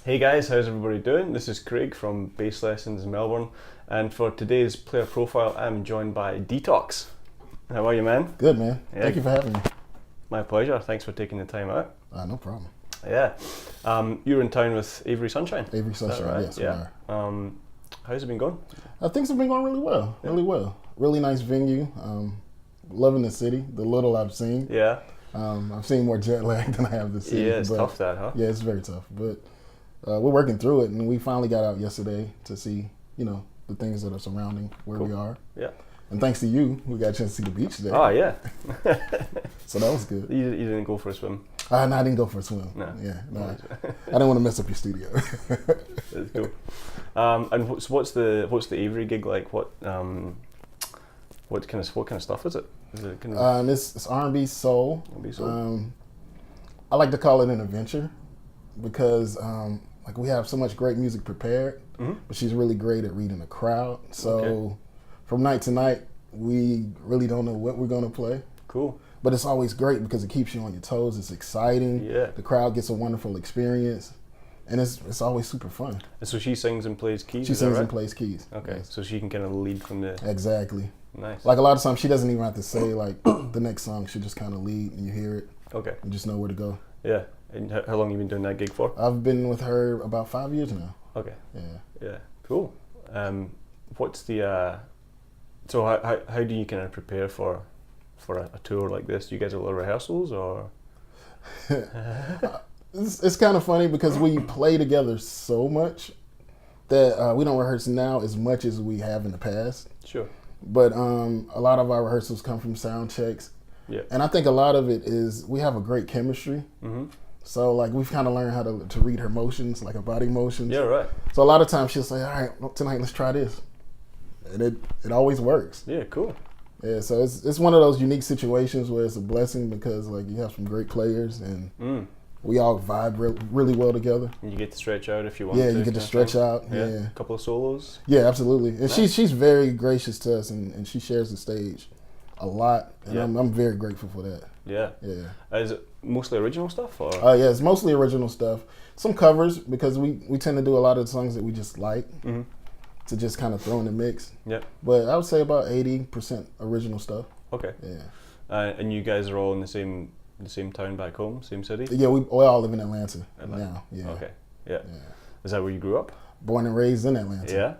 Hey guys, how's everybody doing? This is Craig from Bass Lessons Melbourne, and for today's player profile I'm joined by Detoxxx. How are you, man? Good, man. Yeah. Thank you for having me. My pleasure, thanks for taking the time out. No problem. Yeah. You're in town with Avery Sunshine. Avery Sunshine, right? yes, yeah. we are. How's it been going? Things have been going really well, really well. Really nice venue. Loving the city, the little I've seen. Yeah. I've seen more jet lag than I have the city. Yeah, it's tough that, huh? Yeah, it's very tough, but we're working through it, and we finally got out yesterday to see, the things that are surrounding where we are. Yeah. And thanks to you, we got a chance to see the beach today. Oh, yeah. So that was good. You didn't go for a swim? No, I didn't go for a swim. No. Yeah, no. I didn't want to mess up your studio. That's cool. And what's the Avery gig like? What kind of stuff is it? Is it kind of it's R&B soul. R&B soul? I like to call it an adventure because we have so much great music prepared, but she's really great at reading the crowd. So from night to night, we really don't know what we're gonna play. Cool. But it's always great because it keeps you on your toes. It's exciting. Yeah. The crowd gets a wonderful experience, and it's always super fun. And so she sings and plays keys? She is that sings right? and plays keys. Okay, Yes. so she can kind of lead from the... Exactly. Nice. Like a lot of times, she doesn't even have to say like the next song. She just kind of lead, and you hear it. Okay. You just know where to go. Yeah. And how long have you been doing that gig for? I've been with her about 5 years now. Okay. Yeah. Yeah. Cool. What's the... So how do you kind of prepare for a tour like this? Do you guys have a lot of rehearsals or? It's kind of funny because we play together so much that we don't rehearse now as much as we have in the past. Sure. But a lot of our rehearsals come from sound checks. Yeah. And I think a lot of it is we have a great chemistry. Mm-hmm. So like we've kind of learned how to read her motions, like her body motions. Yeah, right. So a lot of times she'll say, all right, well, tonight let's try this. And it always works. Yeah, cool. Yeah, so it's one of those unique situations where it's a blessing because like you have some great players and we all vibe really well together. And you get to stretch out if you want to. Yeah, you get to stretch out. Yeah. A couple of solos. Yeah, absolutely. And Nice. she's very gracious to us and she shares the stage a lot. And I'm very grateful for that. Yeah. Yeah. Is it mostly original stuff or? Yeah, it's mostly original stuff. Some covers because we tend to do a lot of songs that we just like to just kind of throw in the mix. Yeah. But I would say about 80% original stuff. Okay. Yeah. And you guys are all in the same town back home, same city? Yeah, we all live in Atlanta now. Yeah. Okay. Yeah. Yeah. Is that where you grew up? Born and raised in Atlanta. Yeah.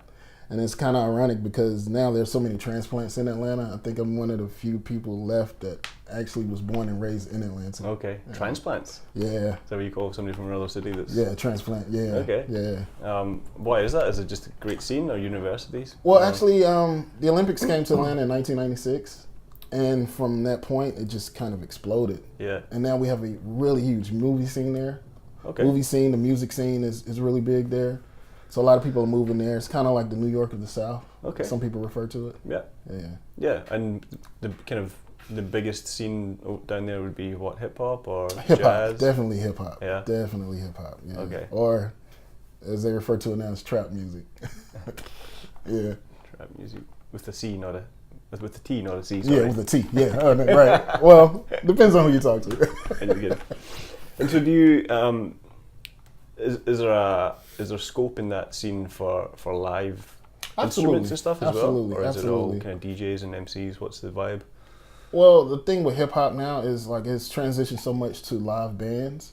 And it's kind of ironic because now there's so many transplants in Atlanta. I think I'm one of the few people left that actually was born and raised in Atlanta. Okay. Yeah. Transplants? Yeah. Is that what you call somebody from another city that's... Yeah, transplant. Yeah. Okay. Yeah. Why is that? Is it just a great scene or universities? Well, actually, the Olympics came to Atlanta in 1996. And from that point, it just kind of exploded. Yeah. And now we have a really huge movie scene there. Okay. Movie scene, the music scene is really big there. So a lot of people are moving there. It's kind of like the New York of the South. Okay. Some people refer to it. Yeah. Yeah. Yeah, and the kind of the biggest scene down there would be what, hip hop or Hip hop, jazz? definitely hip hop. Yeah. Definitely hip hop. Yeah. Okay. Or as they refer to it now, it's trap music. Yeah. Trap music with the C, not a with the T, not a C. Sorry. Yeah, with a T. Yeah. Oh, no, right. Well, depends on who you talk to. And you're good. And so, do you? Is there scope in that scene for live instruments and stuff as Absolutely. well, or is Absolutely. it all kind of DJs and MCs? What's the vibe? Well, the thing with hip hop now is like it's transitioned so much to live bands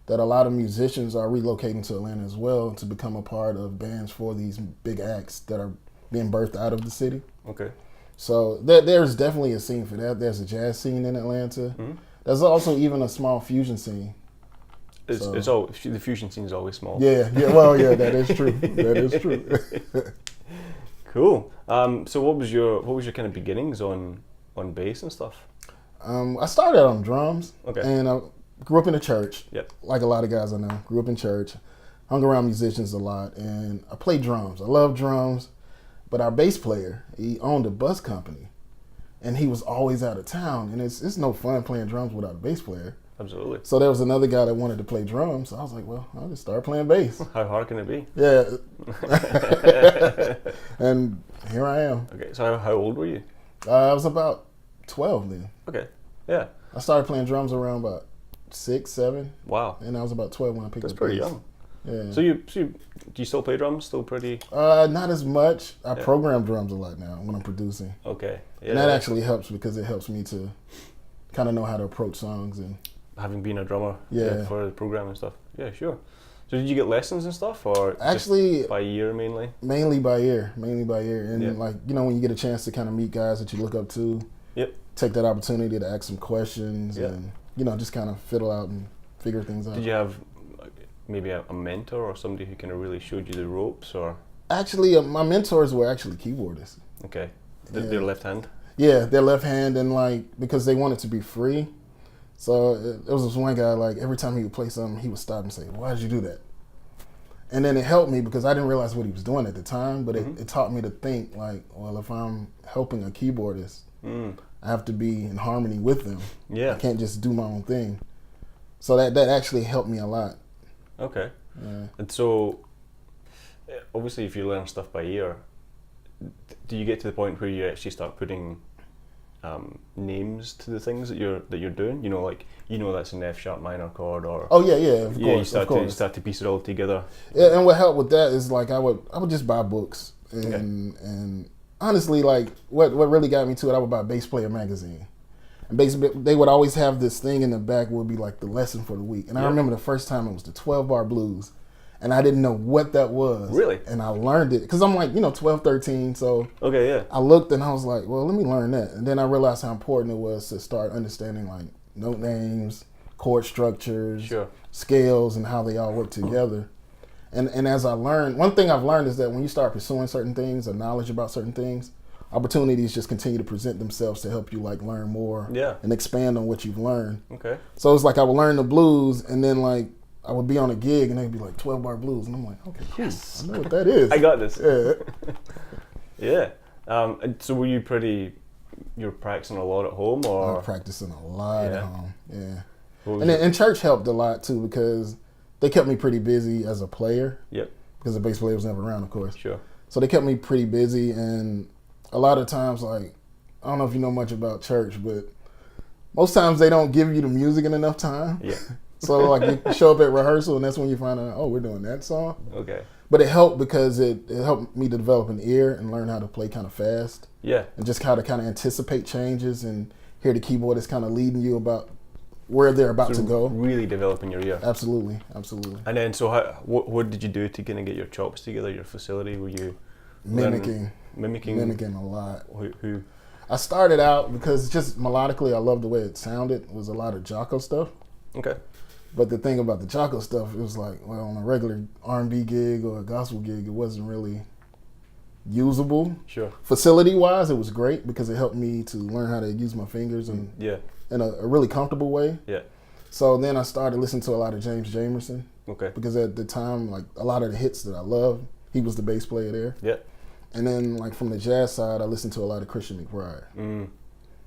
that a lot of musicians are relocating to Atlanta as well to become a part of bands for these big acts that are being birthed out of the city. Okay. So there's definitely a scene for that. There's a jazz scene in Atlanta. There's also even a small fusion scene. It's all the fusion scene is always small. Yeah. Well, yeah, that is true. That is true. Cool. So what was your kind of beginnings on bass and stuff? I started out on drums. Okay. And I grew up in a church. Yep. Like a lot of guys I know. Grew up in church. Hung around musicians a lot, and I played drums. I love drums, but our bass player, he owned a bus company, and he was always out of town, and it's no fun playing drums without a bass player. Absolutely. So there was another guy that wanted to play drums, so I was like, well, I'll just start playing bass. How hard can it be? Yeah. And here I am. Okay, so how old were you? I was about 12 then. Okay, yeah. I started playing drums around about 6, 7, Wow. and I was about 12 when I picked That's up pretty bass. young. Yeah. So do you still play drums? Still pretty? Not as much. I Yeah. program drums a lot now when I'm producing. Okay. Yeah. And that actually helps because it helps me to kind of know how to approach songs. And having been a drummer Yeah. for the program and stuff. Yeah, sure. So did you get lessons and stuff, or actually, just by ear mainly? mainly by ear. And Yeah. like, when you get a chance to kind of meet guys that you look up to, Yep. take that opportunity to ask some questions Yeah. and, just kind of fiddle out and figure things out. Did you have like, maybe a mentor or somebody who kind of really showed you the ropes, or? Actually, my mentors were actually keyboardists. Okay. Yeah. Their left hand? Yeah, their left hand, and like, because they wanted to be free. So there was this one guy, like, every time he would play something, he would stop and say, why did you do that? And then it helped me because I didn't realize what he was doing at the time, but it taught me to think, like, well, if I'm helping a keyboardist, I have to be in harmony with them. Yeah. I can't just do my own thing. So that actually helped me a lot. Okay. Yeah. And so, obviously, if you learn stuff by ear, do you get to the point where you actually start putting names to the things that you're doing? Like that's an F sharp minor chord, or Oh yeah, of you course. start to piece it all together. Yeah, and what helped with that is like I would just buy books and honestly, like what really got me to it, I would buy Bass Player magazine. And they would always have this thing in the back would be like the lesson for the week. And I remember the first time it was the 12-bar blues. And I didn't know what that was. Really? And I learned it. Because I'm like, 12, 13. So Okay, yeah. I looked and I was like, well, let me learn that. And then I realized how important it was to start understanding like note names, chord structures, Sure. scales, and how they all work together. And as I learned, one thing I've learned is that when you start pursuing certain things or knowledge about certain things, opportunities just continue to present themselves to help you like learn more and expand on what you've learned. Okay. So it's like I would learn the blues and then like I would be on a gig and they'd be like 12-bar blues and I'm like, okay, cool. Yes. I know what that is. I got this. Yeah. Yeah. And so you're practicing a lot at home, or? I'm practicing a lot at home. Yeah. What was And then church helped a lot too because they kept me pretty busy as a player. Yep. Because the bass player was never around, of course. Sure. So they kept me pretty busy, and a lot of times, like, I don't know if you know much about church, but most times they don't give you the music in enough time. Yeah. So like you show up at rehearsal and that's when you find out, oh, we're doing that song. Okay. But it helped because it helped me to develop an ear and learn how to play kind of fast. Yeah. And just how to kind of anticipate changes and hear the keyboardist kind of leading you about where they're about to go. Really developing your ear. Absolutely. And then, so what did you do to kind of get your chops together, your facility? Were you Mimicking a lot. Who? I started out because just melodically I loved the way it sounded. It was a lot of Jocko stuff. Okay. But the thing about the Jocko stuff, it was like, well, on a regular R&B gig or a gospel gig, it wasn't really usable. Sure. Facility-wise, it was great because it helped me to learn how to use my fingers in a really comfortable way. Yeah. So then I started listening to a lot of James Jamerson. Okay. Because at the time, like a lot of the hits that I loved, he was the bass player there. Yeah. And then like from the jazz side, I listened to a lot of Christian McBride.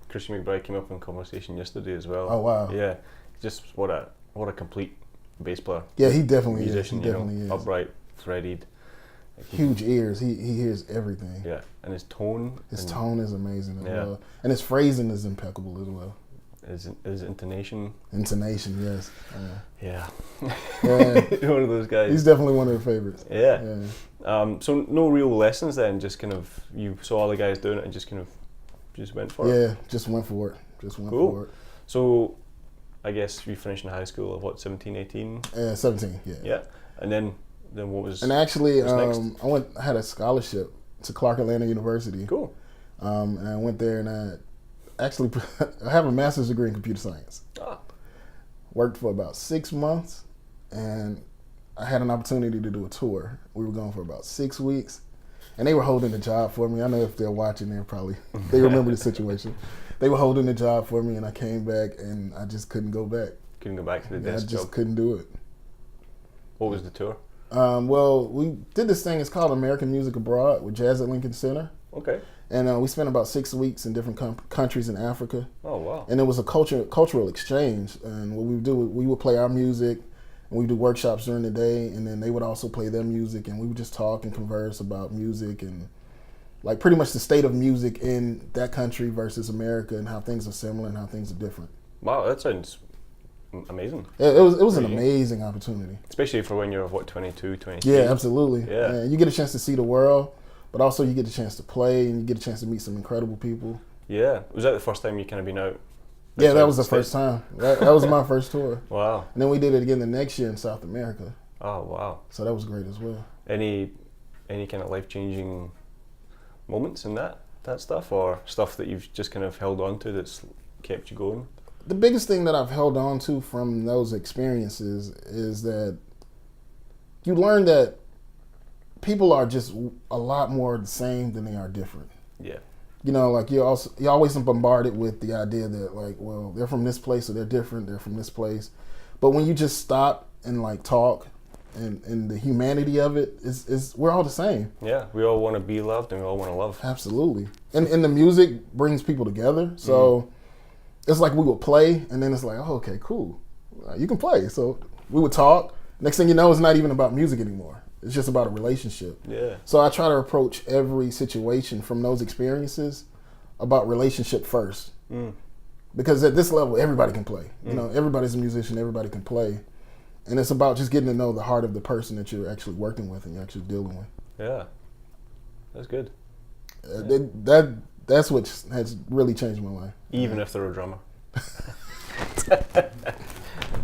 Christian McBride came up in conversation yesterday as well. Oh wow. Yeah. Just what a complete bass player. Yeah, he definitely musician, is. He definitely is. Upright, threaded. Huge ears. He hears everything. Yeah, and his tone. His tone is amazing as well, and his phrasing is impeccable as well. His intonation. Intonation, yes. Yeah. One of those guys. He's definitely one of the favorites. Yeah. So no real lessons then. Just kind of you saw other guys doing it and just went for it. Yeah, just went for it. For it. So, I guess you finished in high school at what, 17, 18? 17. Yeah. Yeah, and then what was? And actually, next? I had a scholarship to Clark Atlanta University. Cool. And I went there and actually, I have a master's degree in computer science. Ah. Worked for about 6 months, and I had an opportunity to do a tour. We were gone for about 6 weeks, and they were holding the job for me. I know if they're watching, they remember the situation. They were holding the job for me, and I came back, and I just couldn't go back. Couldn't go back to the desk I just job. couldn't do it. What was the tour? Well, we did this thing. It's called American Music Abroad with Jazz at Lincoln Center. Okay. And we spent about 6 weeks in different countries in Africa. Oh, wow. And it was a cultural exchange. And what we would do, we would play our music, and we would do workshops during the day, and then they would also play their music, and we would just talk and converse about music and like pretty much the state of music in that country versus America and how things are similar and how things are different. Wow, that sounds amazing. It was an amazing opportunity. Especially for when you're, 22, 23? Yeah, absolutely. Yeah. And you get a chance to see the world, but also you get a chance to play and you get a chance to meet some incredible people. Yeah. Was that the first time you kind of been out? Yeah, that was the first time. That was my first tour. Wow. And then we did it again the next year in South America. Oh, wow. So that was great as well. Any kind of life-changing moments in that stuff, or stuff that you've just kind of held on to that's kept you going? The biggest thing that I've held on to from those experiences is that you learn that people are just a lot more the same than they are different. Yeah. You know, like you're always bombarded with the idea that like, well, they're from this place, so they're different, they're from this place. But when you just stop and like talk and the humanity of it is we're all the same. Yeah, we all want to be loved and we all want to love. Absolutely. And the music brings people together. So it's like we would play and then it's like, oh, okay, cool. You can play. So we would talk. Next thing you know, it's not even about music anymore. It's just about a relationship. Yeah. So I try to approach every situation from those experiences about relationship first. Because at this level, everybody can play. You know, everybody's a musician, everybody can play. And it's about just getting to know the heart of the person that you're actually working with and you're actually dealing with. Yeah. That's good. That's what has really changed my life. Even if they're a drummer.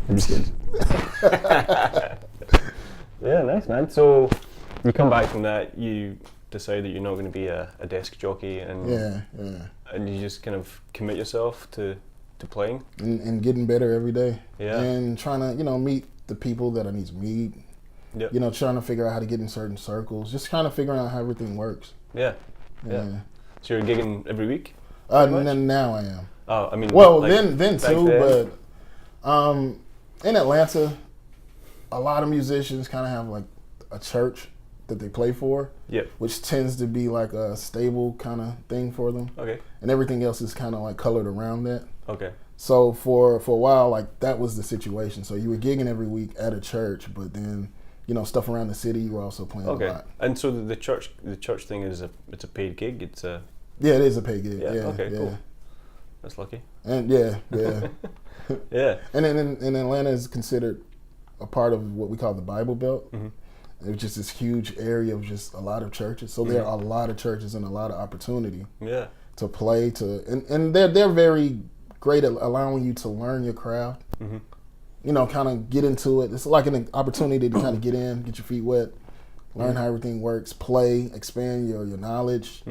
I'm just kidding. Yeah, nice, man. So you come back from that, you decide that you're not going to be a desk jockey, and and you just kind of commit yourself to playing and getting better every day. Yeah. And trying to meet the people that I need to meet. Yep. Trying to figure out how to get in certain circles. Just kind of figuring out how everything works. Yeah. So you're gigging every week? Now I am. Oh, I mean. Well, like then too, then? but in Atlanta, a lot of musicians kind of have like a church that they play for. Yep. Which tends to be like a stable kind of thing for them. Okay. And everything else is kind of like colored around that. Okay. So for a while, like that was the situation. So you were gigging every week at a church, but then stuff around the city you were also playing a lot. And so the church thing it's a paid gig. It's a it is a paid gig. Yeah. Yeah. Okay. Cool. That's lucky. And yeah. Yeah. And then in Atlanta is considered a part of what we call the Bible Belt. It's just this huge area of just a lot of churches. So there are a lot of churches and a lot of opportunity. Yeah. To play and they're very great at allowing you to learn your craft. Kind of get into it. It's like an opportunity to kind of get in, get your feet wet, learn how everything works, play, expand your knowledge,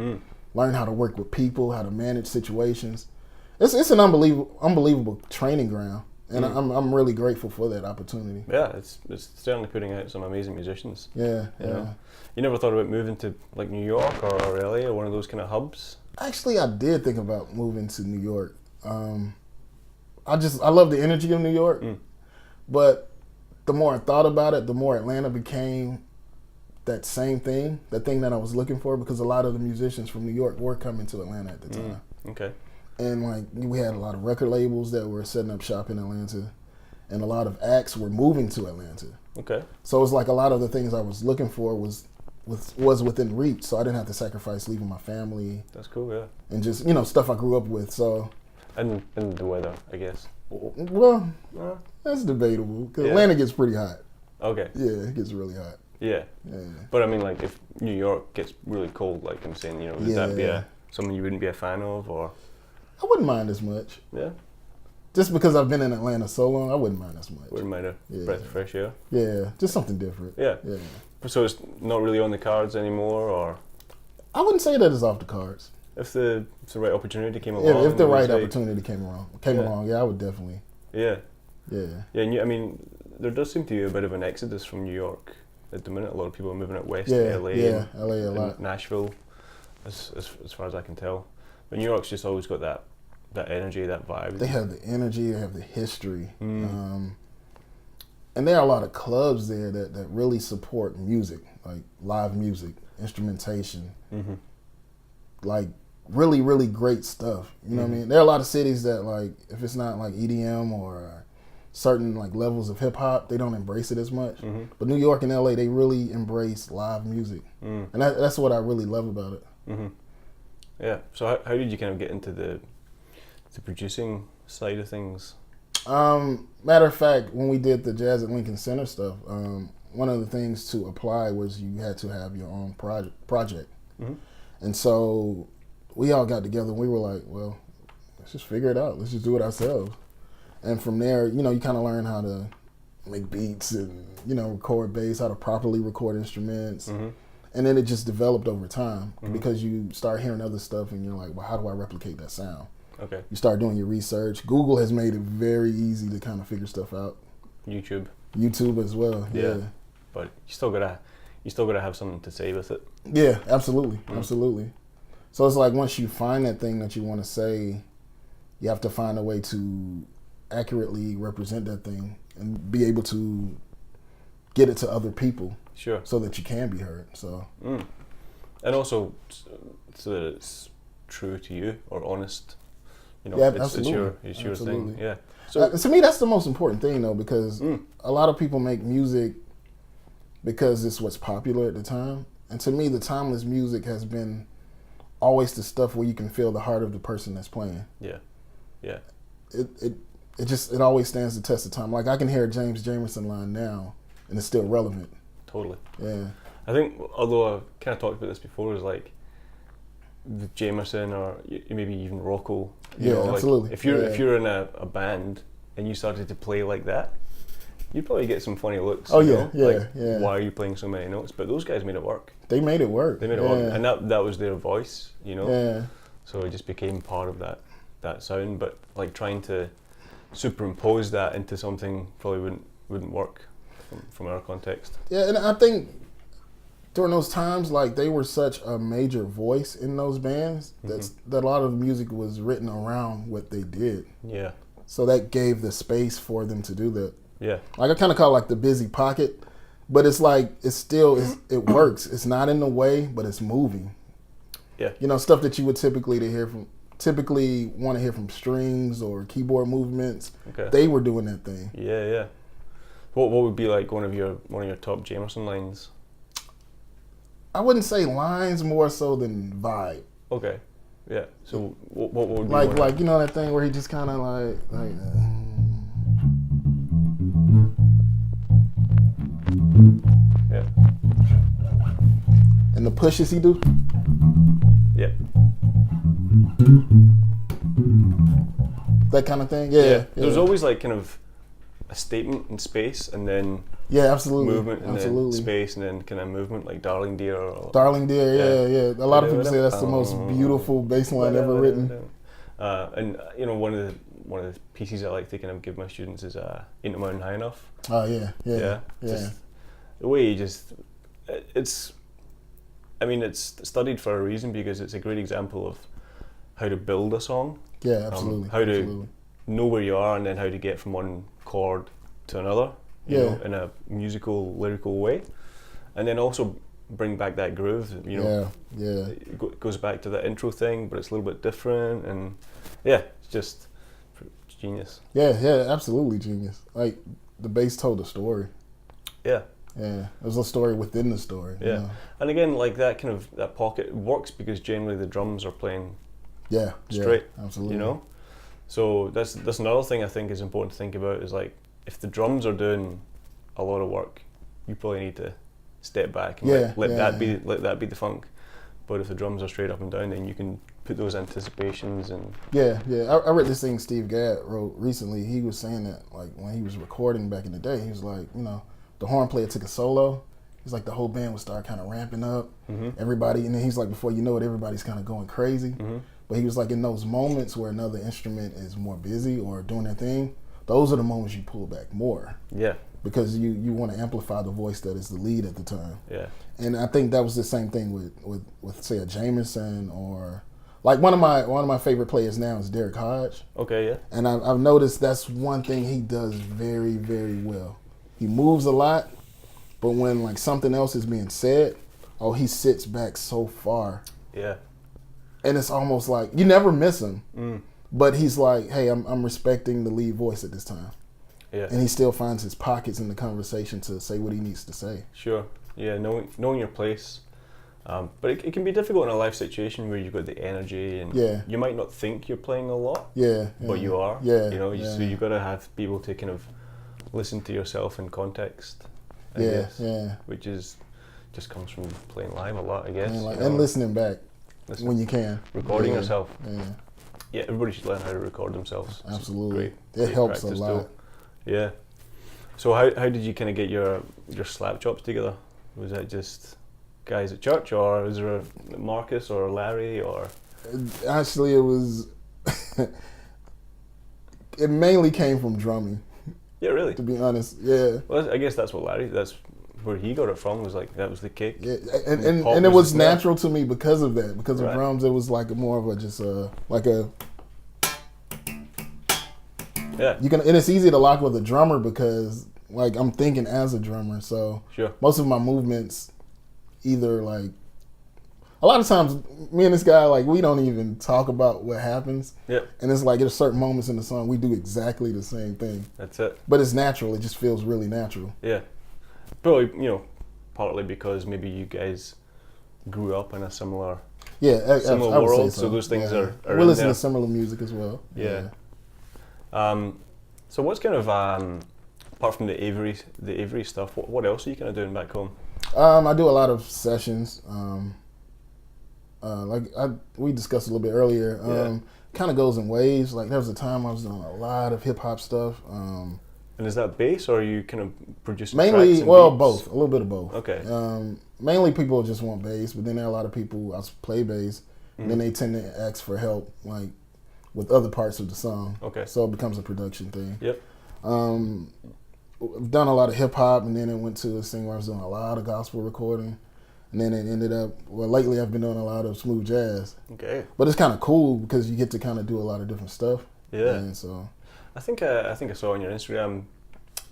learn how to work with people, how to manage situations. It's an unbelievable training ground, and I'm really grateful for that opportunity. Yeah, it's certainly putting out some amazing musicians. Yeah. You never thought about moving to like New York or LA or one of those kind of hubs? Actually, I did think about moving to New York. I love the energy of New York, but the more I thought about it, the more Atlanta became that same thing, that thing that I was looking for, because a lot of the musicians from New York were coming to Atlanta at the time. Okay. And like we had a lot of record labels that were setting up shop in Atlanta, and a lot of acts were moving to Atlanta. Okay. So it's like a lot of the things I was looking for was within reach, so I didn't have to sacrifice leaving my family. That's cool, yeah. And just stuff I grew up with. So. And the weather, I guess. Well, that's debatable because Atlanta gets pretty hot. Okay. Yeah, it gets really hot. Yeah. But I mean, like, if New York gets really cold, like I'm saying, would that be something you wouldn't be a fan of, or? I wouldn't mind as much. Yeah. Just because I've been in Atlanta so long, I wouldn't mind as much. Wouldn't mind a breath of fresh air. Yeah, just something different. Yeah. Yeah. So it's not really on the cards anymore, or? I wouldn't say that it's off the cards. if the right opportunity came along. If the right opportunity came along, I would definitely. Yeah. Yeah. Yeah, and I mean, there does seem to be a bit of an exodus from New York at the minute. A lot of people are moving out west to LA. Yeah, LA a lot. Nashville, as far as I can tell. But New York's just always got that energy, that vibe. They have the energy, they have the history. And there are a lot of clubs there that really support music, like live music, instrumentation, like really, really great stuff. You know what I mean? There are a lot of cities that, like, if it's not like EDM or certain like levels of hip hop, they don't embrace it as much. But New York and LA, they really embrace live music, and that's what I really love about it. Yeah. So how did you kind of get into the producing side of things? Matter of fact, when we did the Jazz at Lincoln Center stuff, one of the things to apply was you had to have your own project. And so we all got together and we were like, well, let's just figure it out. Let's just do it ourselves. And from there, you kind of learn how to make beats and, record bass, how to properly record instruments. And then it just developed over time because you start hearing other stuff and you're like, well, how do I replicate that sound? Okay. You start doing your research. Google has made it very easy to kind of figure stuff out. YouTube as well. Yeah. But you still gotta have something to say with it. Yeah, absolutely, absolutely. So it's like once you find that thing that you want to say, you have to find a way to accurately represent that thing and be able to get it to other people. Sure. So that you can be heard. So. And also, so that it's true to you or honest. Yeah, it's your thing. Yeah. So to me, that's the most important thing, though, because a lot of people make music because it's what's popular at the time. And to me, the timeless music has been always the stuff where you can feel the heart of the person that's playing. Yeah. Yeah. It always stands the test of time. Like I can hear a James Jamerson line now, and it's still relevant. Totally. Yeah. I think, although I kind of talked about this before, is like with Jamerson or maybe even Rocco. Absolutely. If you're in a band and you started to play like that, you'd probably get some funny looks. Yeah. Why are you playing so many notes? But those guys made it work. They made it work. They made it work, and that was their voice. Yeah. So it just became part of that sound. But like trying to superimpose that into something probably wouldn't work from our context. Yeah, and I think during those times, like they were such a major voice in those bands that a lot of the music was written around what they did. Yeah. So that gave the space for them to do that. Yeah. Like I kind of call it like the busy pocket, but it's like it works. It's not in the way, but it's moving. Yeah. Stuff that you would typically want to hear from strings or keyboard movements. Okay. They were doing that thing. Yeah. What would be like one of your top Jamerson lines? I wouldn't say lines, more so than vibe. Okay. Yeah. So what would be like that thing where he just kind of like yeah. And the pushes he do. Yeah. That kind of thing. Yeah. There's always like kind of a statement in space and then absolutely movement and then space and then kind of movement like Darling Dear or Darling Dear. Yeah. A lot of people say that's the most beautiful bass line ever written. And one of the pieces I like to kind of give my students is Ain't No Mountain High Enough. Oh yeah. Just the way it's studied for a reason because it's a great example of how to build a song. Yeah, absolutely. How to know where you are and then how to get from one chord to another, you know, in a musical, lyrical way. And then also bring back that groove, It goes back to that intro thing, but it's a little bit different and it's genius. Yeah, absolutely genius. Like the bass told a story. Yeah. Yeah, it was a story within the story. Yeah, you know? And again, like that pocket works because generally the drums are playing straight. Absolutely. You know, so that's another thing I think is important to think about is like if the drums are doing a lot of work, you probably need to step back and let that be the funk. But if the drums are straight up and down, then you can put those anticipations and I read this thing Steve Gadd wrote recently. He was saying that like when he was recording back in the day, he was like, the horn player took a solo. he's like the whole band would start kind of ramping up, Mm-hmm. everybody, and then he's like, before you know it, everybody's kind of going crazy. Mm-hmm. But he was like, in those moments where another instrument is more busy or doing their thing, those are the moments you pull back more. Yeah. Because you want to amplify the voice that is the lead at the time. Yeah. And I think that was the same thing with say a Jamerson, or like one of my favorite players now is Derek Hodge. Okay, yeah. And I've noticed that's one thing he does very, very well. He moves a lot, but when like something else is being said, he sits back so far. Yeah. And it's almost like you never miss him. Mm. But he's like, hey, I'm respecting the lead voice at this time. Yeah. And he still finds his pockets in the conversation to say what he needs to say. Sure. Yeah, knowing your place. But it can be difficult in a live situation where you've got the energy and you might not think you're playing a lot, but you are. Yeah. So you've got to be able to kind of listen to yourself in context, I guess. Yeah. Which just comes from playing live a lot, I guess. And listening back when you can. Recording yourself. Yeah. Yeah, everybody should learn how to record themselves. Absolutely. Great It helps a practice lot. tool. Yeah. So how did you kind of get your slap chops together? Was that just guys at church, or was there a Marcus or Larry, or? Actually, it was. It mainly came from drumming. Yeah, really. To be honest, yeah. Well, I guess that's where he got it from. Was like that was the kick. Yeah, and it was natural to me because of that. Because of drums, it was like more of a just like a. Yeah. And it's easy to lock with a drummer because like I'm thinking as a drummer, so sure. Most of my movements, either like, a lot of times me and this guy, like, we don't even talk about what happens. Yeah. And it's like at certain moments in the song we do exactly the same thing. That's it. But it's natural. It just feels really natural. Yeah. Probably, partly because maybe you guys grew up in a similar similar world, so those things are we listen to similar music as well. Yeah. So what's kind of apart from the Avery stuff, what else are you kind of doing back home? I do a lot of sessions. We discussed a little bit earlier. Kind of goes in waves. Like there was a time I was doing a lot of hip hop stuff. And is that bass, or are you kind of producing? Mainly, tracks and beats? both. A little bit of both. Okay. Mainly, people just want bass, but then there are a lot of people I play bass, and then they tend to ask for help, like with other parts of the song. Okay. So it becomes a production thing. Yep. I've done a lot of hip hop, and then it went to this thing where I was doing a lot of gospel recording, and then it ended up. Well, lately I've been doing a lot of smooth jazz. Okay. But it's kind of cool because you get to kind of do a lot of different stuff. Yeah. And so. I think I saw on your Instagram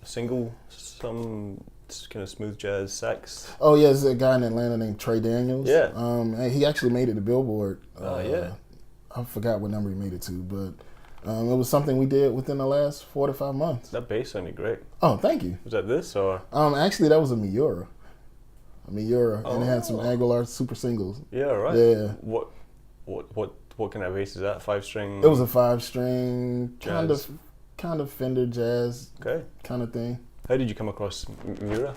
a single, some kind of smooth jazz sax. Oh yeah, there's a guy in Atlanta named Trey Daniels. Yeah. And he actually made it to Billboard. Yeah. I forgot what number he made it to, but it was something we did within the last 4 to 5 months. That bass sounded great. Oh, thank you. Was that this or? Actually, that was a Miura. And it had some Aguilar super singles. Yeah, right. Yeah. What kind of bass is that? 5-string? It was a 5-string, jazz. kind of Fender jazz kind of thing. How did you come across Miura?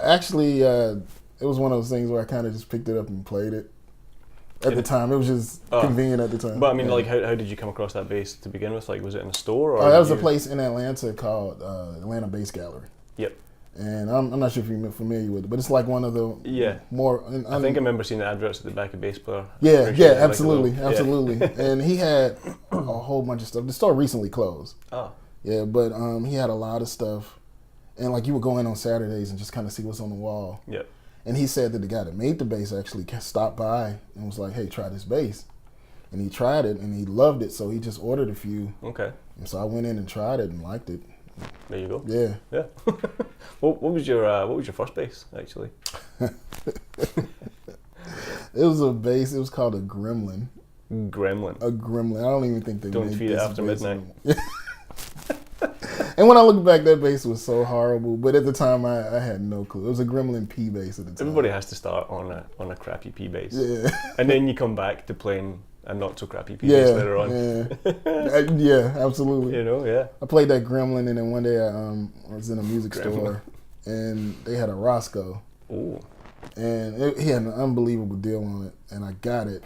Actually, it was one of those things where I kind of just picked it up and played it. At the time, it was just convenient at the time. But I mean, like, how did you come across that bass to begin with? Like, was it in a store? Or that was a place in Atlanta called Atlanta Bass Gallery. Yep. And I'm not sure if you're familiar with it, but it's like one of the more. I think I remember seeing the adverts at the back of Bass Player. Yeah, absolutely. And he had a whole bunch of stuff. The store recently closed. Oh. Yeah, but he had a lot of stuff, and like you would go in on Saturdays and just kind of see what's on the wall. Yep. And he said that the guy that made the bass actually stopped by and was like, "Hey, try this bass." And he tried it and he loved it, so he just ordered a few. Okay. And so I went in and tried it and liked it. There you go. Yeah. Yeah. what was your first bass actually? It was a bass. It was called a Gremlin. Gremlin. A Gremlin. I don't even think they don't made feed it after midnight. And when I look back, that bass was so horrible. But at the time, I had no clue. It was a Gremlin P bass at the time. Everybody has to start on a crappy P bass. Yeah. And then you come back to playing a not so crappy P bass later on. Yeah. Yeah, absolutely. Yeah. I played that Gremlin, and then one day I was in a music store, and they had a Roscoe. Ooh. And he had an unbelievable deal on it, and I got it,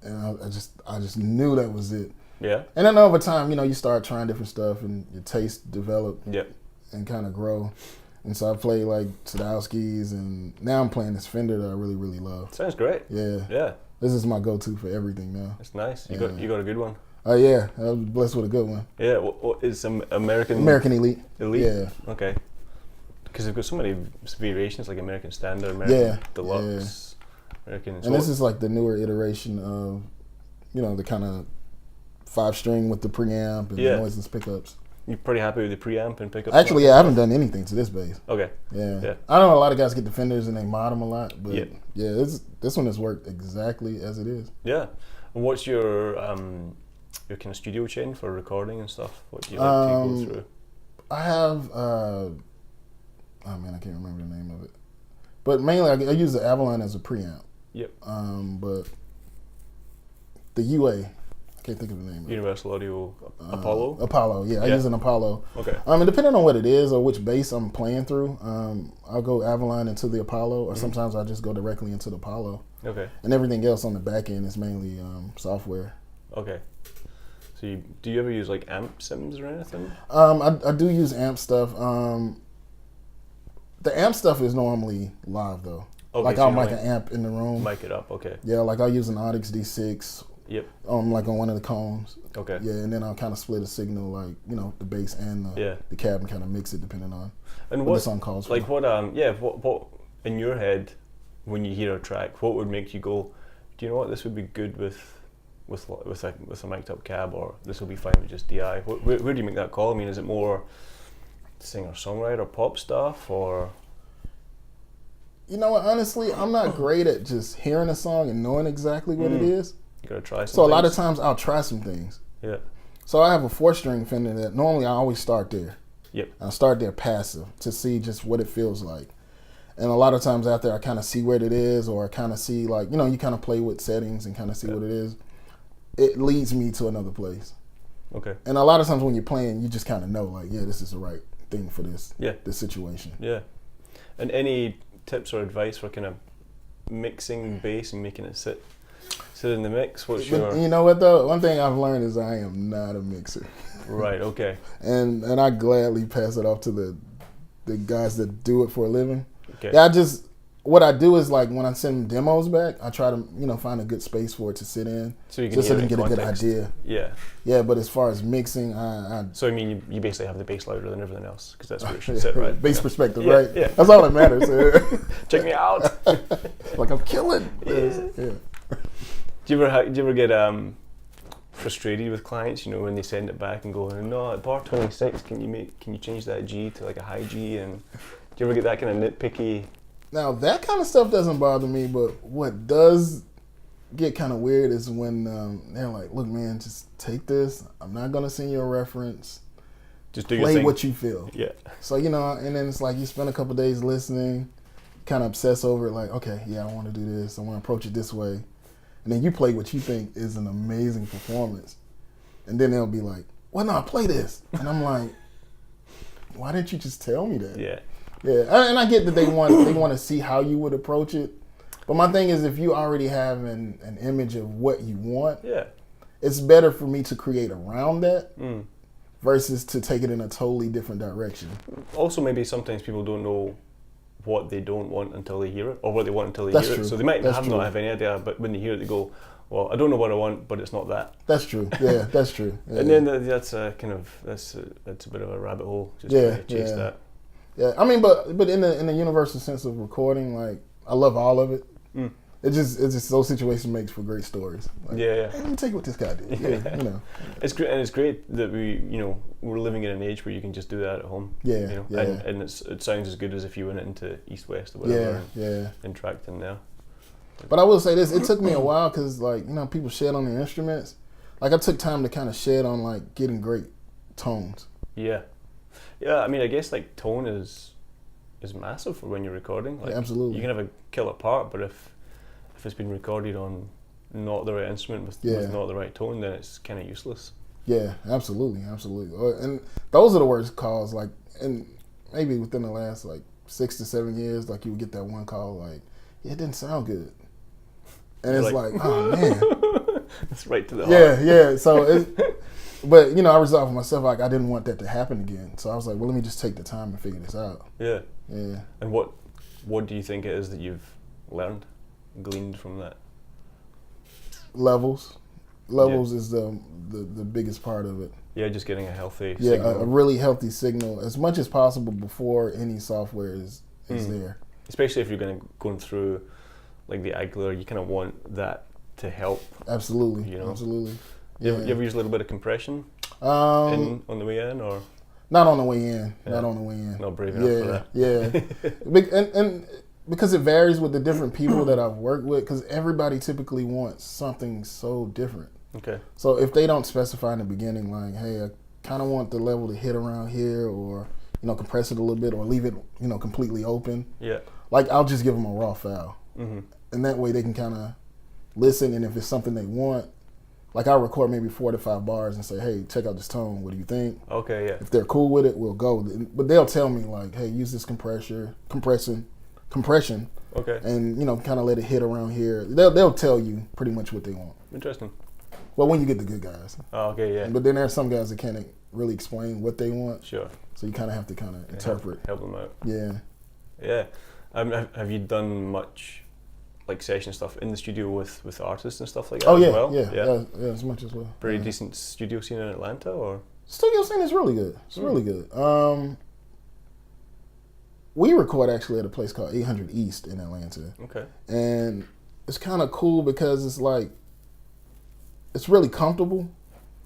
and I just knew that was it. Yeah. And then over time, you start trying different stuff, and your taste develop. Yep. And kind of grow. And so I play like Sadowski's, and now I'm playing this Fender that I really, really love. Sounds great. Yeah. Yeah. This is my go-to for everything now. It's nice. You got a good one. Oh yeah, I was blessed with a good one. Yeah. What is some American Elite? Elite. Yeah. Okay. Because they've got so many variations, like American Standard, American Deluxe, American. And this is like the newer iteration of, the kind of 5-string with the preamp and the noiseless pickups. You're pretty happy with the preamp and pickups? Actually, I haven't done anything to this bass. Okay. Yeah. I know a lot of guys get the Fenders and they mod them a lot, but this one has worked exactly as it is. Yeah. And what's your kind of studio chain for recording and stuff? What do you like to go through? I have, I can't remember the name of it. But mainly I use the Avalon as a preamp. Yep. But the UA, I can't think of the name of it. Universal Audio Apollo? Apollo, yeah. I use an Apollo. Okay. And depending on what it is or which bass I'm playing through, I'll go Avalon into the Apollo, or sometimes I'll just go directly into the Apollo. Okay. And everything else on the back end is mainly software. Okay. So do you ever use like amp sims or anything? I do use amp stuff. The amp stuff is normally live though. Okay, like I'll mic an amp in the room. Mic it up, okay. Yeah, like I'll use an Audix D6. Yep. Like on one of the combs. Okay. Yeah, and then I'll kind of split a signal, like the bass and the cab, and kind of mix it depending on what the song calls for. Like what in your head when you hear a track, what would make you go, do you know what, this would be good with a mic'd up cab, or this will be fine with just DI? Where do you make that call? I mean, is it more singer-songwriter pop stuff, or? You know what, honestly, I'm not great at just hearing a song and knowing exactly what it is. You gotta try some So a lot of times I'll try some things. Yeah. So I have a 4-string Fender that normally I always start there. Yep. I'll start there passive to see just what it feels like. And a lot of times after I kind of see where it is, or I kind of see like, you kind of play with settings and kind of see what it is, it leads me to another place. Okay. And a lot of times when you're playing, you just kind of know like, yeah, this is the right thing for this situation. Yeah. And any tips or advice for kind of mixing bass and making it sit in the mix? What's your... You know what though? One thing I've learned is I am not a mixer. Right, okay. And I gladly pass it off to the guys that do it for a living. Okay. Yeah, what I do is like when I send demos back, I try to find a good space for it to sit in, so you can just so you can get a good idea. Yeah. Yeah, but as far as mixing, So I mean, you basically have the bass louder than everything else because that's where it should sit, right? Bass perspective, right? Yeah. That's all that matters. Check me out. Like I'm killing. Yeah. Do you ever get frustrated with clients? When they send it back and go, no, at bar 26, can you change that G to like a high G? And do you ever get that kind of nitpicky? Now that kind of stuff doesn't bother me, but what does get kind of weird is when they're like, "Look, man, just take this. I'm not gonna send you a reference. Just do play your thing. what you feel." Yeah. So and then it's like you spend a couple of days listening, kind of obsess over it. Like, okay, yeah, I want to do this. I want to approach it this way, and then you play what you think is an amazing performance, and then they'll be like, "Well, no, play this," and I'm like, "Why didn't you just tell me that?" Yeah. Yeah, and I get that they want to see how you would approach it, but my thing is if you already have an image of what you want, it's better for me to create around that versus to take it in a totally different direction. Also, maybe sometimes people don't know what they don't want until they hear it, or what they want until they hear it. So they might not have any idea, but when they hear it, they go, "Well, I don't know what I want, but it's not that." That's true. Yeah, that's true. Yeah. And then that's a bit of a rabbit hole. Just to chase that. Yeah, I mean, but in the universal sense of recording, like I love all of it. It's just those situations makes for great stories. Like, Hey, let me take what this guy did. Yeah. It's great, and it's great that we're living in an age where you can just do that at home. Yeah. And it sounds as good as if you went into East West or whatever. And tracked in there. But I will say this: it took me a while because people shed on their instruments. Like I took time to kind of shed on like getting great tones. Yeah. Yeah, I mean, I guess like tone is massive for when you're recording. Like, absolutely. You can have a killer part, but if it's been recorded on not the right instrument with not the right tone, then it's kind of useless. Yeah, absolutely. And those are the worst calls. Like, and maybe within the last like 6 to 7 years, like you would get that one call like, "It didn't sound good," and it's like, "Oh man." It's right to the heart. Yeah. So But I resolved with myself, like, I didn't want that to happen again. So I was like, well, let me just take the time and figure this out. Yeah. Yeah. And what do you think it is that you've gleaned from that? Levels is the biggest part of it. Yeah, just getting a healthy signal. A really healthy signal as much as possible before any software is there. Especially if you're going through like the eye glare, you kind of want that to help. Absolutely. Absolutely. You ever use a little bit of compression on the way in, or? Not on the way in. Yeah. Not on the way in. Not brave enough for that. Yeah. and because it varies with the different people that I've worked with, because everybody typically wants something so different. Okay. So if they don't specify in the beginning, like, hey, I kind of want the level to hit around here, or compress it a little bit, or leave it completely open. Yeah. Like, I'll just give them a raw file, mm-hmm. and that way they can kind of listen. And if it's something they want, like, I'll record maybe 4 to 5 bars and say, hey, check out this tone. What do you think? Okay. Yeah. If they're cool with it, we'll go. But they'll tell me, like, hey, use this compression. Okay. And kind of let it hit around here. They'll tell you pretty much what they want. Interesting. Well, when you get the good guys. Oh, okay, yeah. But then there are some guys that can't really explain what they want. Sure. So you kind of have to interpret. Help them out. Yeah. Yeah. Have you done much like session stuff in the studio with artists and stuff like that? Oh yeah, as well? Yeah, as much as well. Pretty decent studio scene in Atlanta, or? Studio scene is really good. It's really good. We record actually at a place called 800 East in Atlanta. Okay. And it's kind of cool because it's like, it's really comfortable.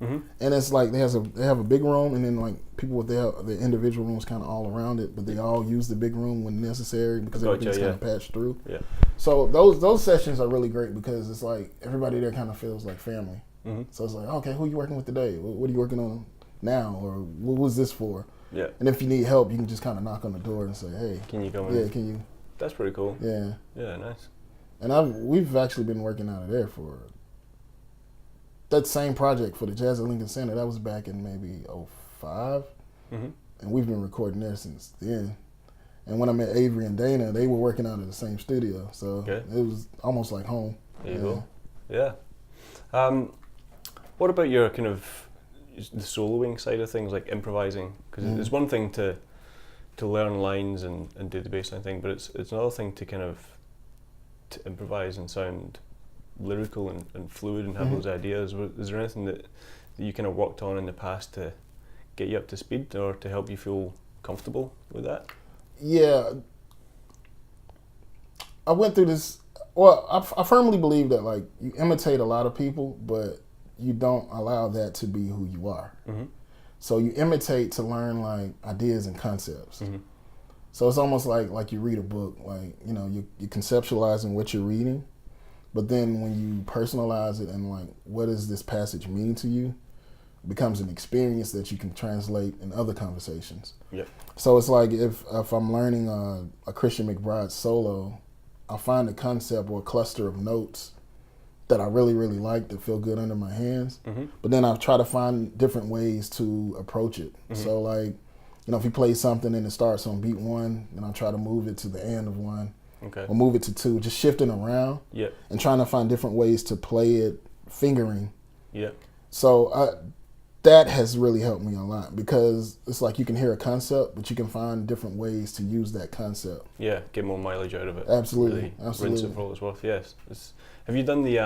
Mm-hmm. And it's like they have a big room, and then like people with their individual rooms kind of all around it, but they all use the big room when necessary because everything's kind of patched through. Yeah. So those sessions are really great because it's like everybody there kind of feels like family. Mm-hmm. So it's like, okay, who are you working with today? What are you working on now? Or what was this for? Yeah. And if you need help, you can just kind of knock on the door and say, hey, can you come in? Yeah, can you? That's pretty cool. Yeah. Yeah, nice. And we've actually been working out of there for that same project for the Jazz at Lincoln Center. That was back in maybe 2005. Mm-hmm. And we've been recording there since then. And when I met Avery and Dana, they were working out of the same studio. So it was almost like home. There you go. Yeah. What about your kind of the soloing side of things, like improvising? Because it's one thing to learn lines and do the bassline thing, but it's another thing to kind of to improvise and sound lyrical and fluid and have those ideas. Is there anything that you kind of worked on in the past to get you up to speed or to help you feel comfortable with that? Yeah. I went through this. Well, I firmly believe that like you imitate a lot of people, but you don't allow that to be who you are. Mm-hmm. So you imitate to learn like ideas and concepts. Mm-hmm. So it's almost like you read a book, like, you're conceptualizing what you're reading, but then when you personalize it and like, what does this passage mean to you? It becomes an experience that you can translate in other conversations. Yep. So it's like if I'm learning a Christian McBride solo, I'll find a concept or a cluster of notes that I really, really like that feel good under my hands. Mm-hmm. But then I'll try to find different ways to approach it. Mm-hmm. So like, if you play something and it starts on beat 1, then I'll try to move it to the end of 1. Okay. Or move it to 2, just shifting around. Yep. And trying to find different ways to play it, fingering. Yep. So that has really helped me a lot because it's like you can hear a concept, but you can find different ways to use that concept. Yeah, get more mileage out of it. Absolutely. Really Absolutely. Rinse it for all it's worth. Yes. Have you done the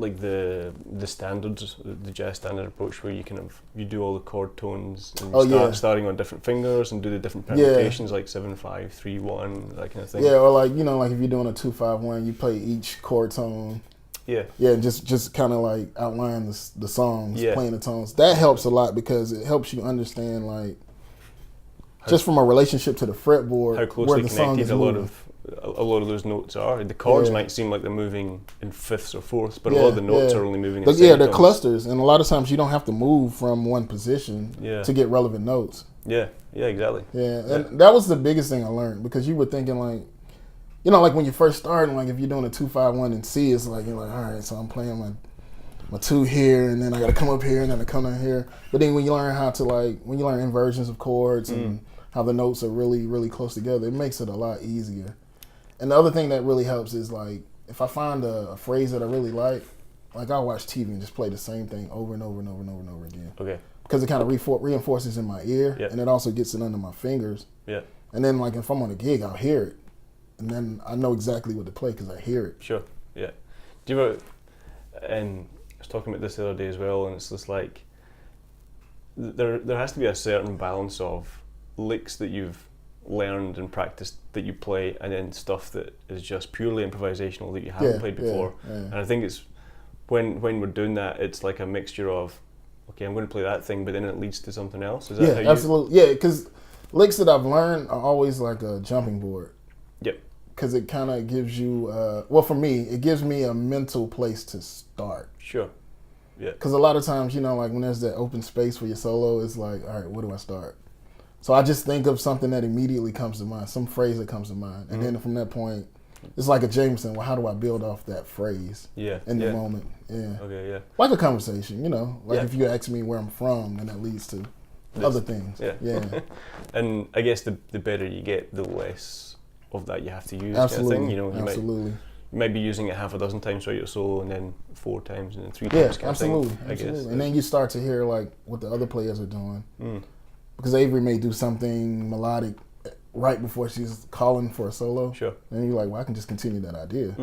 like the standards, the jazz standard approach, where you do all the chord tones and starting on different fingers and do the different permutations, like 7/5, 3/1, that kind of thing? Yeah, or like like if you're doing a 2/5/1, you play each chord tone. Yeah. Yeah, just kind of like outline the songs, playing the tones. That helps a lot because it helps you understand like just from a relationship to the fretboard how closely where the song is moving. A lot of those notes are. The chords might seem like they're moving in fifths or fourths, but a lot of the notes are only moving in seconds. Yeah, they're clusters, and a lot of times you don't have to move from one position to get relevant notes. Yeah, exactly. Yeah, and that was the biggest thing I learned because you were thinking like, like when you first start, like if you're doing a 2/5/1 in C, it's like, you're like, all right, so I'm playing my 2 here, and then I got to come up here, and then I come down here. But then when you learn when you learn inversions of chords and how the notes are really, really close together, it makes it a lot easier. And the other thing that really helps is like if I find a phrase that I really like, like I watch TV and just play the same thing over and over and over and over and over again. Okay. Because it kind of reinforces in my ear, and it also gets it under my fingers. Yeah. And then like if I'm on a gig, I'll hear it, and then I know exactly what to play because I hear it. Sure. Yeah. Do you ever? And I was talking about this the other day as well, and it's just like there has to be a certain balance of licks that you've learned and practiced that you play, and then stuff that is just purely improvisational that you haven't played before. And I think it's when we're doing that, it's like a mixture of, okay, I'm going to play that thing, but then it leads to something else. Is that how you... absolutely. Yeah, because licks that I've learned are always like a jumping board. Yep. Because it kind of gives you, well, for me, it gives me a mental place to start. Sure. Yeah. Because a lot of times, you know, like when there's that open space for your solo, it's like, all right, where do I start? So I just think of something that immediately comes to mind, some phrase that comes to mind. And then from that point, it's like a Jameson. Well, how do I build off that phrase in the moment? Yeah. Okay, yeah. Like a conversation, you know. Like if you ask me where I'm from, then that leads to other things. Yeah. And I guess the better you get, the less of that you have to use. Absolutely. Kind of thing. You know, Absolutely. You might be using it half a dozen times throughout your solo, and then 4 times, and then 3 times. Yeah, absolutely. I guess. And then you start to hear like what the other players are doing. Because Avery may do something melodic right before she's calling for a solo. Sure. And you're like, well, I can just continue that idea.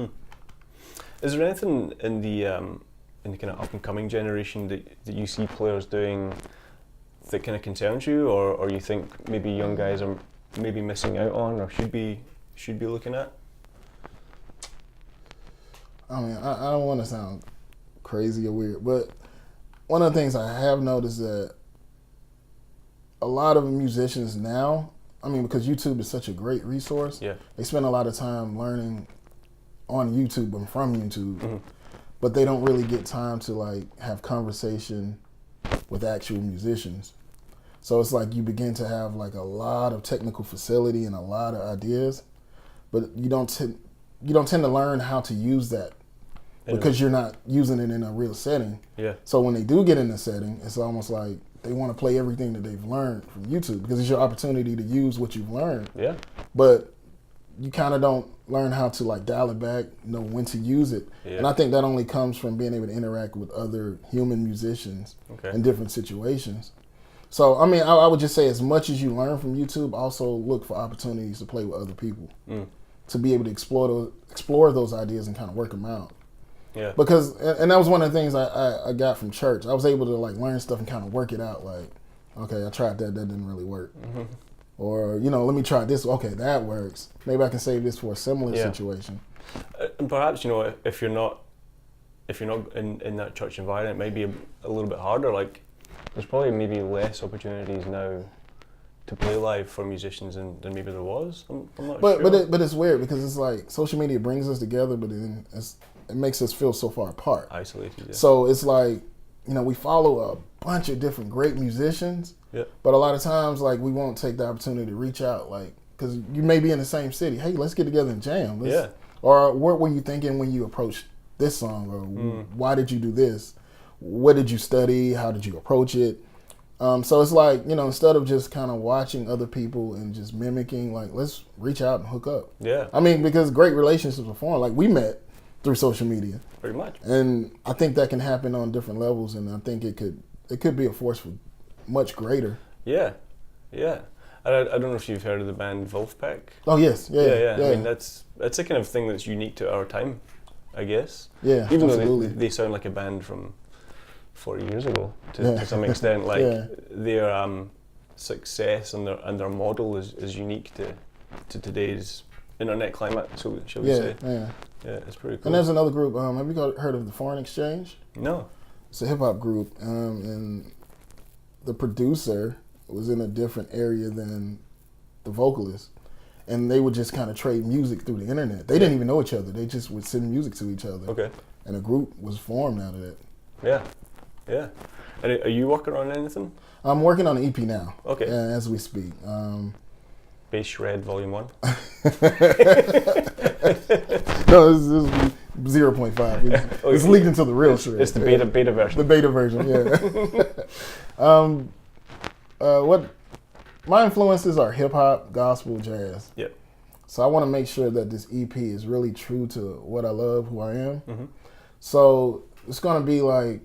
Is there anything in the kind of up and coming generation that you see players doing that kind of concerns you, or you think maybe young guys are maybe missing out on, or should be looking at? I mean, I don't want to sound crazy or weird, but one of the things I have noticed that a lot of musicians now, I mean, because YouTube is such a great resource, they spend a lot of time learning on YouTube and from YouTube, but they don't really get time to like have conversation with actual musicians. So it's like you begin to have like a lot of technical facility and a lot of ideas, but you don't tend to learn how to use that because you're not using it in a real setting. Yeah. So when they do get in the setting, it's almost like they want to play everything that they've learned from YouTube because it's your opportunity to use what you've learned. Yeah. But you kind of don't learn how to like dial it back, know when to use it. Yeah. And I think that only comes from being able to interact with other human musicians in different situations. So, I mean, I would just say as much as you learn from YouTube, also look for opportunities to play with other people to be able to explore those ideas and kind of work them out. Yeah. Because, and that was one of the things I got from church. I was able to like learn stuff and kind of work it out. Like, okay, I tried that didn't really work. Or, you know, let me try this. Okay, that works. Maybe I can save this for a similar situation. And perhaps, you know, if you're not in that church environment, it might be a little bit harder. Like, there's probably maybe less opportunities now to play live for musicians than maybe there was. I'm not sure. But it's weird because it's like social media brings us together, but it makes us feel so far apart. Isolated, yeah. So it's like, you know, we follow a bunch of different great musicians, but a lot of times, like, we won't take the opportunity to reach out, like, because you may be in the same city. Hey, let's get together and jam. Or what were you thinking when you approached this song? Or why did you do this? What did you study? How did you approach it? So it's like, you know, instead of just kind of watching other people and just mimicking, like, let's reach out and hook up. Yeah. I mean, because great relationships are formed. Like, we met through social media. Pretty much. And I think that can happen on different levels, and I think it could be a force for much greater. Yeah. Yeah. I don't know if you've heard of the band Wolfpack. Oh, yes. Yeah. I mean, that's a kind of thing that's unique to our time, I guess. Yeah, even absolutely. Though they sound like a band from 40 years ago to some extent. Like their success and their model is unique to today's internet climate, so shall we say. Yeah, it's pretty cool. And there's another group, have you heard of the Foreign Exchange? No. It's a hip hop group, and the producer was in a different area than the vocalist. And they would just kind of trade music through the internet. They didn't even know each other. They just would send music to each other. Okay. And a group was formed out of that. Yeah. Yeah. And are you working on anything? I'm working on an EP now. Okay. As we speak. Bass Shred Volume 1? No, this is 0.5. It's leaked into the real shred. It's the beta version. The beta version, yeah. What my influences are hip hop, gospel, jazz. Yep. So I want to make sure that this EP is really true to what I love, who I am. So it's gonna be like,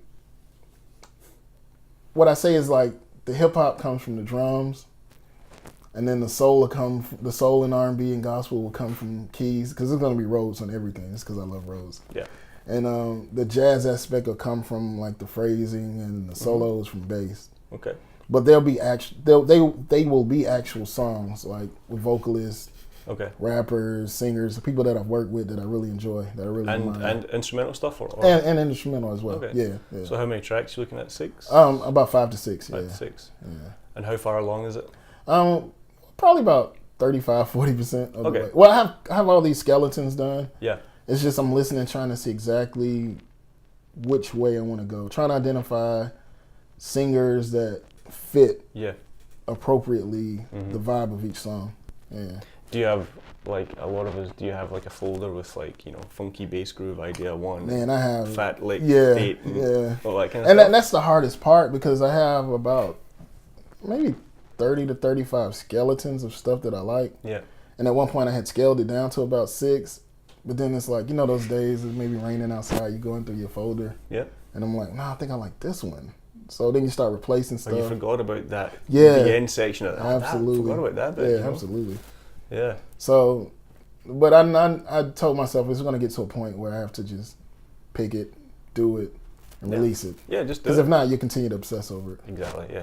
what I say is like the hip hop comes from the drums, and then the soul and R&B and gospel will come from keys, because there's gonna be Rhodes on everything. It's because I love Rhodes. Yeah. And the jazz aspect will come from like the phrasing, and the solos from bass. Okay. But they'll be they will be actual songs, like with vocalists, okay, rappers, singers, people that I've worked with that I really enjoy, that I really admire. And instrumental stuff, or? And instrumental as well. Okay. Yeah. So how many tracks are you looking at? 6? About 5 to 6. 5 to 6. Yeah. And how far along is it? Probably about 35-40% of the Okay. way. Well, I have all these skeletons done. Yeah. It's just I'm listening, trying to see exactly which way I want to go. Trying to identify singers that fit appropriately the vibe of each song. Yeah. Do you have like a lot of us? Do you have like a folder with like, you know, funky bass groove idea 1? Man, I have fat lick 8 and all that kind of and stuff. that's the hardest part, because I have about maybe 30 to 35 skeletons of stuff that I like. Yeah. And at one point I had scaled it down to about 6, but then it's like, you know, those days it's maybe raining outside, you going through your folder. Yeah. And I'm like, I think I like this one. So then you start replacing stuff. Oh, you forgot about that. Yeah. The end section of that. Absolutely. I forgot about that bit. Yeah, you know? absolutely. Yeah. So, but I told myself it's going to get to a point where I have to just pick it, do it, and release it. Yeah, just do it. Because if not, you continue to obsess over it. Exactly. Yeah.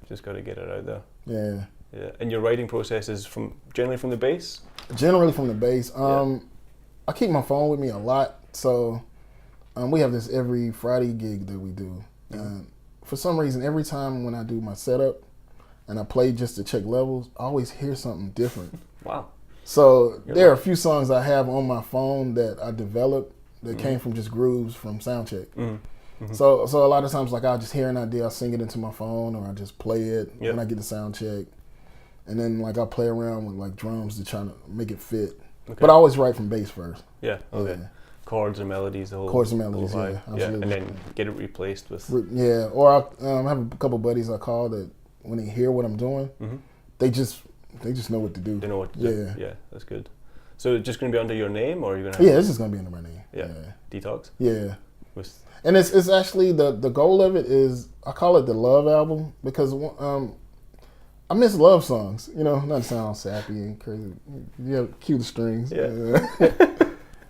Just gotta get it out there. Yeah. Yeah. And your writing process is generally from the bass? Generally from the bass. I keep my phone with me a lot, so we have this every Friday gig that we do. And for some reason, every time when I do my setup and I play just to check levels, I always hear something different. Wow. So there are a few songs I have on my phone that I developed that came from just grooves from soundcheck. So a lot of times, like, I'll just hear an idea, I'll sing it into my phone, or I just play it when I get the sound check. And then, like, I'll play around with, like, drums to try to make it fit. Okay. But I always write from bass first. Yeah, okay. Yeah. Chords and melodies, the whole chords and melodies, vibe. Yeah, and then get it replaced with... Yeah, or I have a couple buddies I call that when they hear what I'm doing, they just know what to do. They know what to do. Yeah, that's good. So it's just going to be under your name, or are you going to... Yeah, it's just going to be under my name. Yeah. Detoxxx? Yeah. And it's actually, the goal of it is, I call it the love album, because I miss love songs. You know, not to sound sappy and crazy. You have cue the strings. Yeah.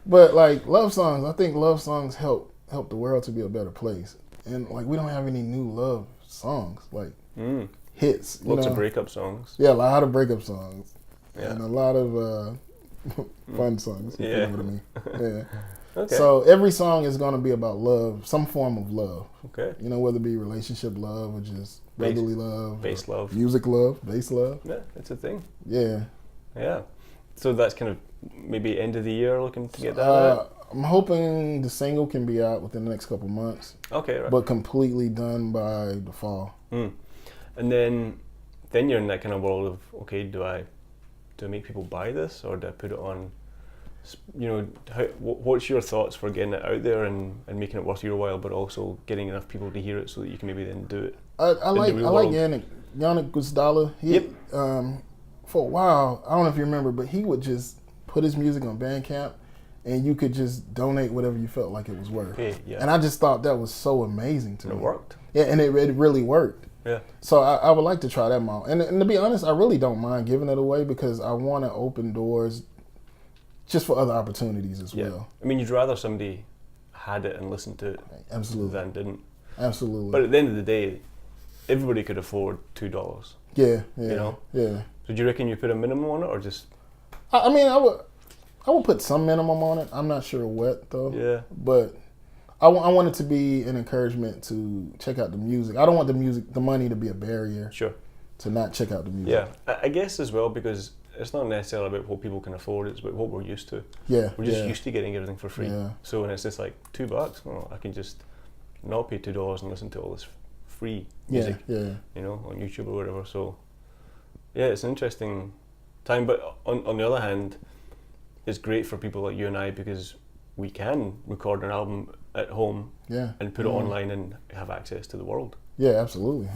But like love songs, I think love songs help the world to be a better place. And like we don't have any new love songs, like hits. Lots of breakup songs. Yeah, a lot of breakup songs. Yeah. And a lot of fun songs. Yeah. You know what I mean? Yeah. Okay. So every song is going to be about love, some form of love. Okay. You know, whether it be relationship love or just brotherly love. Bass love. Music love, bass love. Yeah, it's a thing. Yeah. Yeah. So that's kind of maybe end of the year looking to get that out? I'm hoping the single can be out within the next couple months. Okay, right. But completely done by the fall. And then you're in that kind of world of, okay, do I make people buy this, or do I put it on? You know, what's your thoughts for getting it out there and making it worth your while, but also getting enough people to hear it so that you can maybe then do it? I like Yannick Gusdala. He for a while, I don't know if you remember, but he would just put his music on Bandcamp, and you could just donate whatever you felt like it was worth. Okay, yeah. And I just thought that was so amazing to me. It worked. Yeah, and it really worked. Yeah. So I would like to try that model. And to be honest, I really don't mind giving it away, because I want to open doors just for other opportunities as well. I mean, you'd rather somebody had it and listened to it than didn't. Absolutely. But at the end of the day, everybody could afford $2. Yeah. You know? Yeah. So do you reckon you put a minimum on it, or just... I mean, I would put some minimum on it. I'm not sure what, though. Yeah. But I want it to be an encouragement to check out the music. I don't want the money to be a barrier. Sure. To not check out the music. Yeah. I guess as well, because it's not necessarily about what people can afford, it's about what we're used to. Yeah. We're just used to getting everything for free. Yeah. So when it's just like $2, well, I can just not pay $2 and listen to all this free music. Yeah. You know, on YouTube or whatever. So yeah, it's an interesting time. But on the other hand, it's great for people like you and I, because we can record an album at home and put it online and have access to the world. Yeah, absolutely.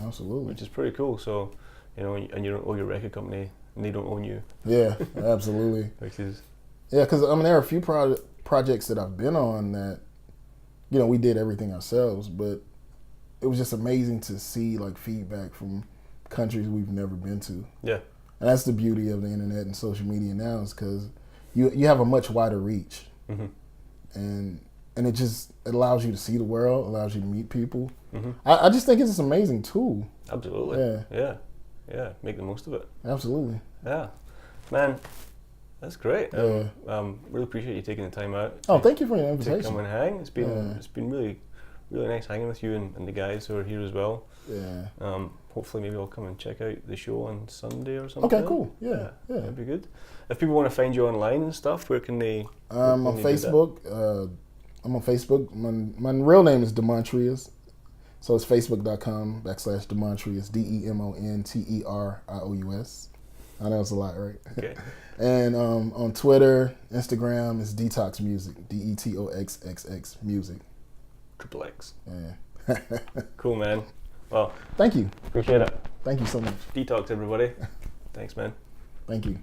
Which is pretty cool. So, you know, and you don't owe your record company, and they don't own you. Yeah, absolutely. Which is... Yeah, because I mean, there are a few projects that I've been on that we did everything ourselves, but it was just amazing to see like feedback from countries we've never been to. Yeah. And that's the beauty of the internet and social media now, is because you have a much wider reach, Mm-hmm. and it allows you to see the world, allows you to meet people. Mm-hmm. I just think it's this amazing tool. Absolutely. Yeah. Make the most of it. Absolutely. Yeah, man, that's great. Yeah. Really appreciate you taking the time out. Thank you for your To invitation. come and hang. It's been really nice hanging with you and the guys who are here as well. Yeah. Hopefully maybe I'll come and check out the show on Sunday or something. Okay, cool. Yeah. That'd be good. If people want to find you online and stuff, where can they? On Facebook. I'm on Facebook. My real name is DEMONTERIOUS. So it's facebook.com/DEMONTERIOUS, DEMONTERIOUS. I know it's a lot, right? Okay. And on Twitter, Instagram is Detoxxx Music, DETOXXX Music. XXX. Yeah. Cool, man. Well, Thank you. appreciate it. Thank you so much. Detoxxx, everybody. Thanks, man. Thank you.